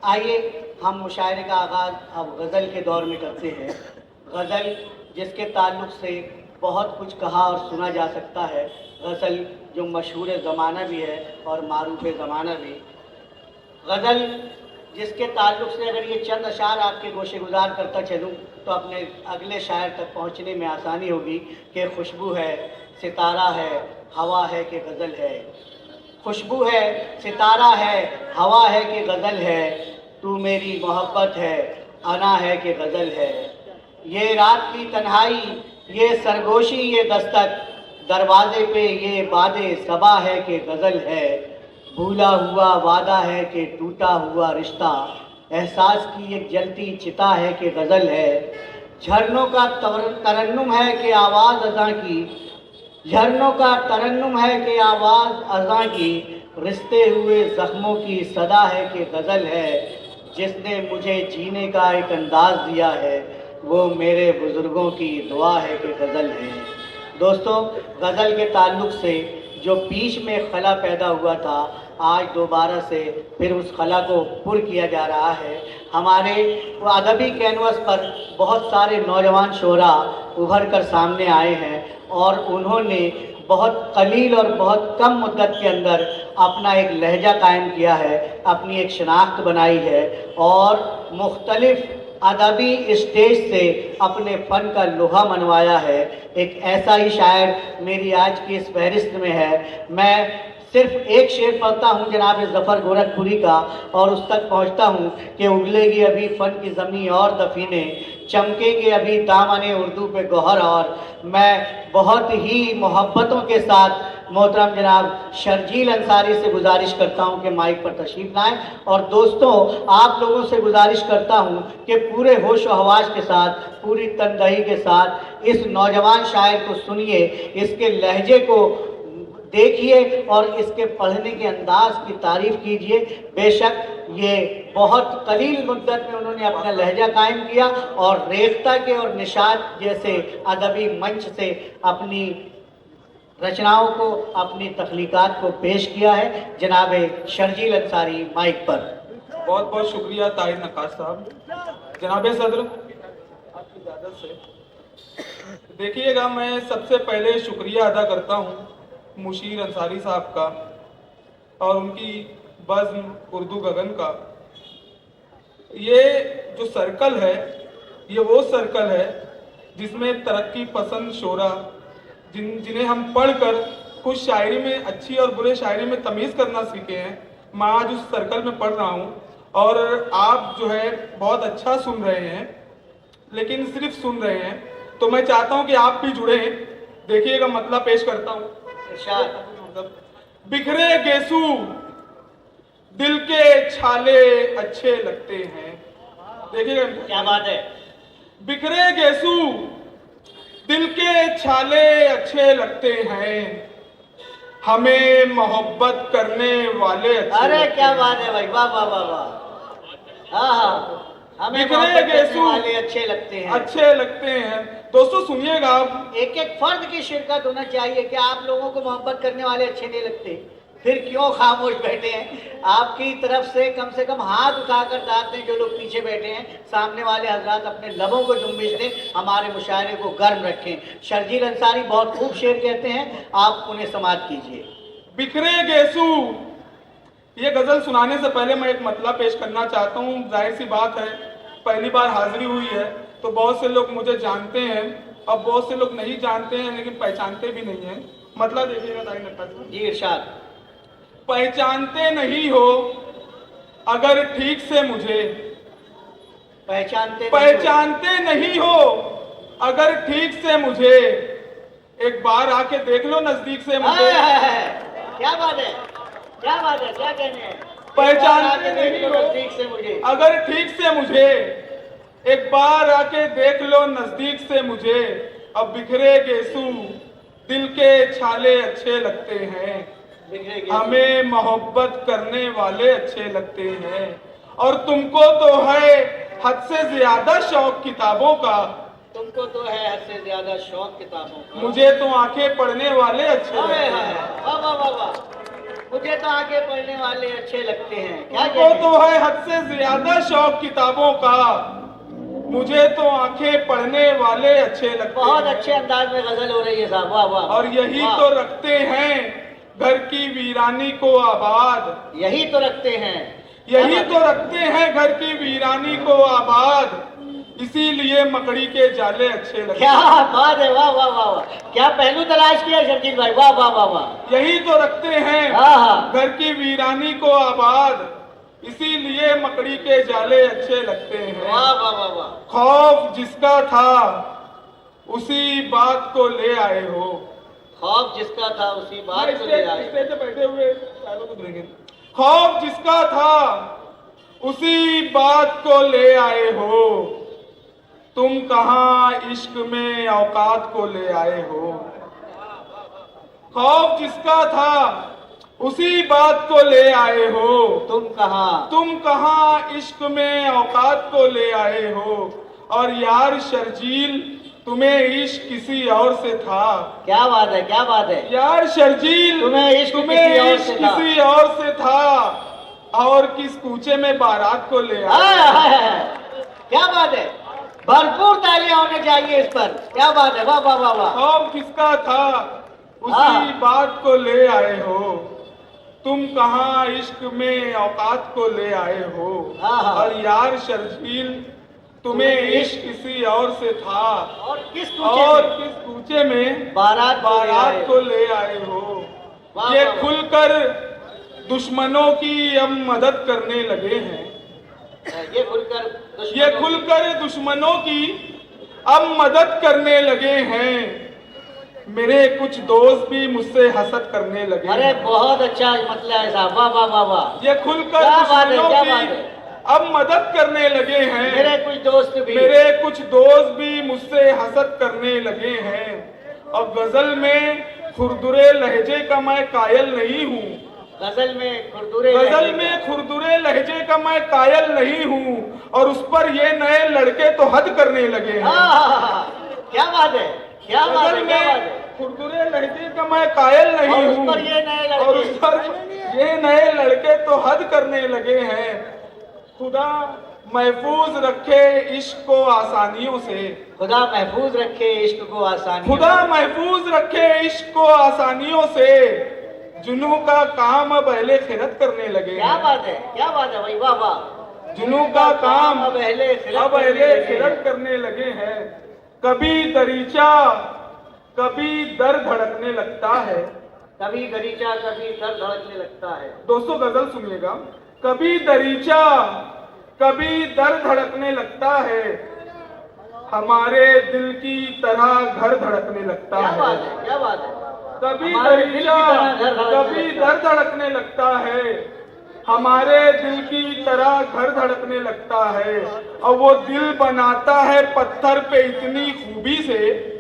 आइए हम मुशायरे का आगाज़ अब गज़ल के दौर में करते हैं। गज़ल जिसके ताल्लुक़ से बहुत कुछ कहा और सुना जा सकता है। गज़ल जो मशहूर ज़माना भी है और मारूफ़ ज़माना भी। गज़ल जिसके ताल्लुक़ से अगर ये चंद अशार आपके गोशे गुजार करता चलूँ तो अपने अगले शायर तक पहुँचने में आसानी होगी कि खुशबू है, सितारा है, हवा है कि गज़ल है। खुशबू है, सितारा है, हवा है कि गज़ल है, तू मेरी मोहब्बत है, अना है कि गज़ल है। ये रात की तन्हाई, ये सरगोशी, ये दस्तक, दरवाज़े पे ये बादे सबा है कि गज़ल है। भूला हुआ वादा है कि टूटा हुआ रिश्ता, एहसास की एक जलती चिता है कि गज़ल है। झरनों का तरन्नुम है कि आवाज़ अज़ां की, झरनों का तरन्नुम है कि आवाज़ अज़ां की, रिश्ते हुए ज़ख्मों की सदा है कि गज़ल है। जिसने मुझे जीने का एक अंदाज़ दिया है, वो मेरे बुज़ुर्गों की दुआ है कि गज़ल है। दोस्तों, गज़ल के ताल्लुक़ से जो बीच में खला पैदा हुआ था, आज दोबारा से फिर उस खला को पुर किया जा रहा है। हमारे अदबी कैनवस पर बहुत सारे नौजवान शोरा उभर कर सामने आए हैं और उन्होंने बहुत कलील और बहुत कम मुद्दत के अंदर अपना एक लहजा कायम किया है, अपनी एक शनाख्त बनाई है और मुख्तलिफ़ अदबी स्टेज से अपने फ़न का लोहा मनवाया है। एक ऐसा ही शायर मेरी आज की इस फहरिस्त में है। मैं सिर्फ एक शेर पढ़ता हूँ जनाब ज़फ़र गोरखपुरी का और उस तक पहुँचता हूँ कि उगलेगी अभी फ़न की ज़मीं और दफीने, चमकेंगे अभी दामने उर्दू पे गौहर। और मैं बहुत ही मोहब्बतों के साथ मोहतरम जनाब शर्जील अंसारी से गुजारिश करता हूं कि माइक पर तशरीफ़ लाएं और दोस्तों आप लोगों से गुजारिश करता हूं कि पूरे होश व हवास के साथ, पूरी तनदही के साथ इस नौजवान शायर को सुनिए, इसके लहजे को देखिए और इसके पढ़ने के अंदाज की तारीफ़ कीजिए। बेशक ये बहुत कलील मुद्दत में उन्होंने अपना लहजा कायम किया और रेख्ता के और निशात जैसे अदबी मंच से अपनी रचनाओं को, अपनी तख्लीकात को पेश किया है। जनाब शर्जील अंसारी माइक पर। बहुत बहुत शुक्रिया ताहिर नक्काश साहब। जनाब सदर, आपकी इजाज़त से देखिएगा, मैं सबसे पहले शुक्रिया अदा करता हूँ मुशीर अंसारी साहब का और उनकी बज़्म उर्दू गगन का। ये जो सर्कल है, ये वो सर्कल है जिसमें तरक्की पसंद शोरा जिन्हें हम पढ़कर कुछ शायरी में, अच्छी और बुरे शायरी में तमीज़ करना सीखे हैं, मैं आज उस सर्कल में पढ़ रहा हूँ। और आप जो है बहुत अच्छा सुन रहे हैं, लेकिन सिर्फ सुन रहे हैं, तो मैं चाहता हूँ कि आप भी जुड़े। देखिएगा, मतलब पेश करता हूँ। बिखरे गेसू दिल के छाले अच्छे लगते हैं। देखिएगा क्या बात है। बिखरे गेसू दिल के छाले अच्छे लगते हैं, हमें मोहब्बत करने वाले अच्छे। अरे क्या बात है भाई, वाह वाह वाह वाह। हाँ हाँ, हमें मोहब्बत करने वाले अच्छे लगते हैं, अच्छे लगते हैं। दोस्तों सुनिएगा, आप एक एक फर्द की शिरकत होना चाहिए। क्या आप लोगों को मोहब्बत करने वाले अच्छे नहीं लगते? फिर क्यों खामोश बैठे हैं? आपकी तरफ से कम हाथ उठाकर दाद दें जो लोग पीछे बैठे हैं। सामने वाले हजरात अपने लबों को जुम्बिश दें, हमारे मुशायरे को गर्म रखें। शर्जील अंसारी बहुत खूब शेर कहते हैं, आप उन्हें समाअत कीजिए। बिखरे गेसू, ये गजल सुनाने से पहले मैं एक मतलब पेश करना चाहता हूँ। जाहिर सी बात है, पहली बार हाजिरी हुई है तो बहुत से लोग मुझे जानते हैं, अब बहुत से लोग नहीं जानते हैं लेकिन पहचानते भी नहीं हैं। मतलब देखिएगा ताहिर नक्काश जी इरशाद। पहचानते नहीं हो अगर ठीक से मुझे, पहचानते नहीं हो अगर ठीक से मुझे, एक बार आके देख लो नजदीक से मुझे। क्या बात है, क्या बात है, क्या कहने हैं। पहचानते नहीं हो नजदीक से मुझे, अगर ठीक से मुझे, एक बार आके देख लो नजदीक से मुझे। अब बिखरे गेसू दिल के छाले अच्छे लगते हैं, हमें मोहब्बत करने वाले अच्छे लगते हैं। और तुमको तो है हद से ज्यादा शौक किताबों का, तुमको तो है हद से ज्यादा शौक किताबों का, मुझे तो आंखें पढ़ने वाले अच्छे लगते हैं। वाह वाह वाह वाह, मुझे तो आगे पढ़ने वाले अच्छे लगते हैं। क्या वो कहते तो हैं? है हद से ज्यादा शौक किताबों का, मुझे तो आंखें पढ़ने वाले अच्छे लगते बहुत हैं। अच्छे अंदाज में गजल हो रही है साहब, वाह वाह। और यही वाह। तो रखते हैं घर की वीरानी को आबाद, यही तो रखते हैं, यही तो रखते हैं घर की वीरानी को आबाद, इसीलिए मकड़ी के जाले अच्छे लगते क्या हैं। बात है, वाह वाह वाह वाह। क्या पहलू तलाश किया शर्जील भाई, वाह वाह वाह वाह। यही तो रखते हैं हाँ हाँ, घर की वीरानी को आबाद, इसीलिए मकड़ी के जाले अच्छे लगते हैं। वाह वाह वाह वाह। खौफ जिसका था उसी बात को ले आए हो। खौफ जिसका था उसी बात को ले आए। स्टेज पे बैठे हुए डायलॉग तो बोलेंगे। खौफ जिसका था उसी बात को ले आए हो, तुम कहाँ इश्क में औकात को ले आए हो। खौफ जिसका था उसी बात को ले आए हो, तुम कहाँ इश्क में औकात को ले आए हो। और यार शर्जील तुम्हें इश्क किसी और से था। क्या बात है, क्या बात है। यार शर्जील तुम्हें इश्क किसी और से था, और किस कूचे में बारात को ले आए। क्या बात है, भरपूर तालियां होने चाहिए इस पर। क्या बात है, वाह वाह वाह वाह। खौफ किसका था उसी बात को ले आए हो, तुम कहाँ इश्क में औकात को ले आए हो। और यार शर्जील तुम्हें इश्क किसी और से था, और किस कूचे में बारात को ले आए हो। ये खुलकर दुश्मनों की अब मदद करने लगे हैं, ये खुलकर दुश्मनों की अब मदद करने लगे हैं। मेरे कुछ दोस्त भी मुझसे हसद करने लगे। अरे बहुत अच्छा मतलब है साहब, वाह वाह वाह वाह। ये खुलकर दुश्मनों की अब मदद करने लगे हैं। मेरे कुछ दोस्त भी मुझसे हसद करने लगे हैं। और गजल में खुरदुरे लहजे का मैं कायल नहीं हूँ, गजल में खुरदुरे लहजे का मैं कायल नहीं हूँ। और उस पर ये नए लड़के तो हद करने लगे हैं। क्या बात है, क्या बात है, क्या बात है। खुरदुरे लहजे का मैं कायल नहीं हूँ, और उस पर ये नए लड़के तो हद करने लगे हैं। खुदा महफूज रखे इश्क को आसानियों से, खुदा महफूज रखे इश्क को आसानी, खुदा महफूज रखे इश्क को आसानियों से। जुनू का काम अब अहले खिरत करने लगे। क्या बात है, क्या बात है भाई, वाह वाह। जुनू का काम अब अहले खिरत करने लगे हैं। कभी दरीचा कभी दर धड़कने लगता है, कभी दरीचा कभी दर धड़कने लगता है। दोस्तों गजल सुनिएगा। कभी दरीचा कभी दर धड़कने लगता है, हमारे दिल की तरह घर धड़कने लगता है। क्या बात है, क्या बात है। कभी दरीचा कभी दर धड़कने लगता है, हमारे दिल की तरह घर धड़कने लगता है। और वो दिल बनाता है पत्थर पे इतनी खूबी से,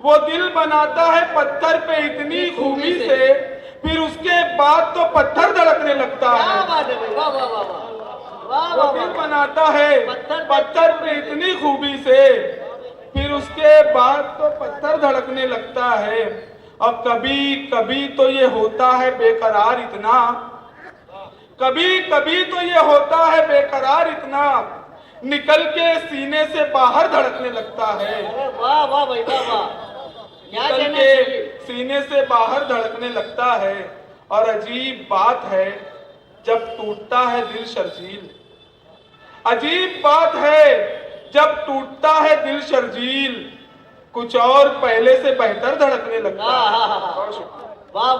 वो दिल बनाता है पत्थर पे इतनी खूबी से, फिर उसके बाद तो पत्थर धड़कने लगता है। क्या बात है भाई, वाह वाह वाह वाह। वो दिल बनाता है पत्थर पे इतनी खूबी से, फिर उसके बाद तो पत्थर धड़कने लगता है। और कभी कभी तो ये होता है बेकरार इतना, कभी कभी तो ये होता है बेकरार इतना, निकल के सीने से बाहर धड़कने लगता है। अरे वाह वाह भाई, वाह वाह। निकल के सीने से बाहर धड़कने लगता है। और अजीब बात है जब टूटता है दिल शर्जील, अजीब बात है जब टूटता है दिल शर्जील, कुछ और पहले से बेहतर धड़कने लगता है। वाह वाह।